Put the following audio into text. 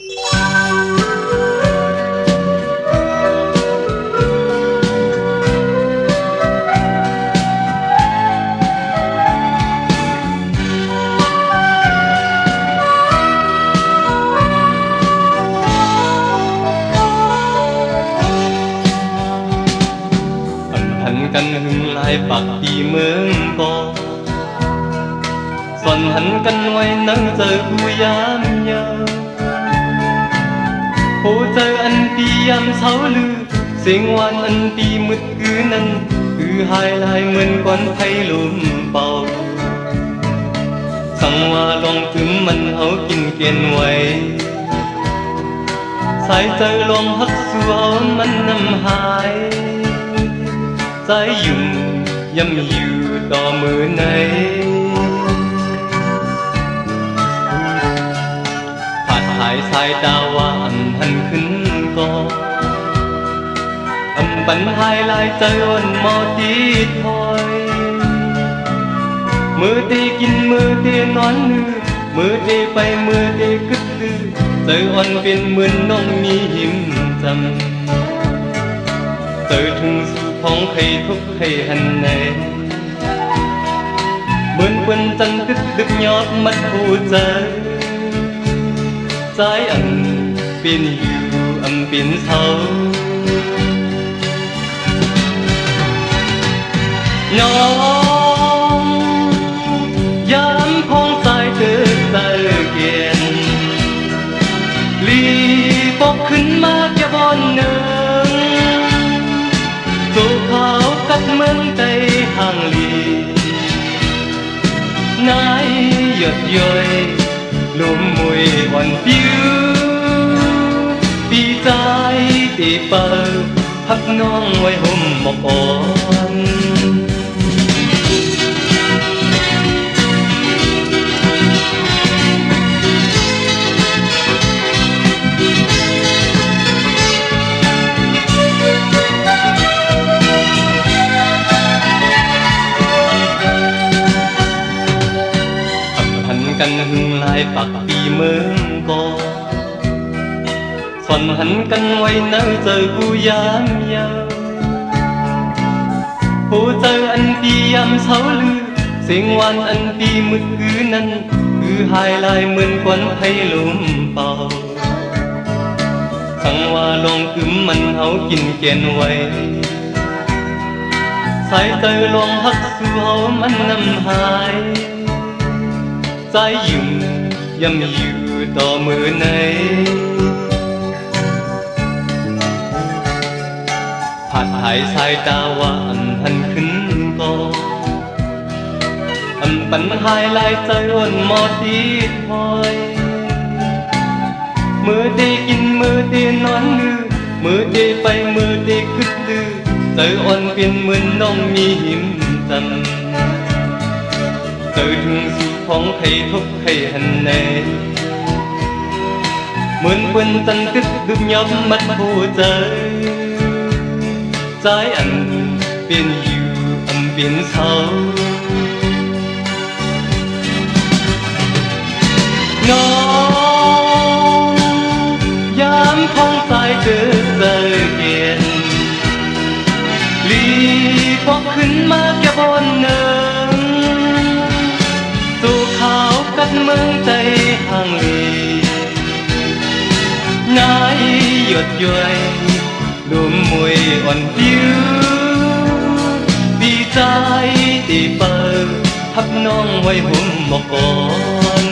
กันหึงลายปากที่เมืองกอส่วนหันกันไว้นั่งเจอผู้ยามยามผู้เจออันปียามเช้าลือเสียงหวานอันปีมืดคือนั้นคือหายลายเหมือนก้อนไผ่ลมเป่าสั่งว่าลองถึงมันเอากินเกณฑ์ไว้สายใจลองหักสู่เอามันนำหายใจยุ่งย่ำอยู่ต่อมือไหนผ่านหายสายตาว่าอันหันขึ้นก่อปัญหายลายใจอ่อนมอตีถอยมือเตกินมือเตนอนนือมือเตไปมือเตกึดลือใจอ่อนเป็นเหมือนน้องมีหิมจำเจอถึงสู่ของใครทุกใครหันไหนเหมือนเปิ้นจันตึกดึกยอดมัดผู้ใจใจอันเป็นอยู่อันเป็นเศร้าน้องยามคงสายเธอใจเกียนลีปกขึ้นมาแค่บนเนินตัวขาวกัดเหมือนใจห่างลีนายหยดย้อยลมมวยอ่อนผิวปีใจตีเปิดพักน้องไว้ห่มหมอกอ่อนกันหึงลายปักปีเมืองกอส่วนหันกันไว้นั่งเจอผู้ยามยาวผู้เจออันปียามเช้าลือเสียงหวานอันปีมืดคือนั้นคือหายลายเหมือนควันไผ่ลมเป่าสั่งว่าลองกึมมันเอากินเกณฑ์ไว้สายใจลองหักสู่เอามันนำหายใจยุ่งย่ำอยู่ต่อมือไหนผ่านหายสายตาว่าอันหันขึ้นก่ออันปัญหายลายใจอ่อนมอตีถอยมือเตกินมือเตนอนลือมือเตไปมือเตกึดลือใจอ่อนเป็นเหมือนน้องมีหิมจำเจอถึงสู่ของใครทุกใครหันแน่เหมือนเปิ้นจันตึกดึกยับมัดผู้ใจใจอันเป็นอยู่อันเป็นเศร้าน้องยามท้องสายเดินเจอเกียนลีพอขึ้นมาแค่บนเนินตัวขาวกัดเมืองใจห่างลีนายหยดย้อยลมมวยอ่อนผิวดีใจตีเปิดพักน้องไว้ห่มหมอกอ่อน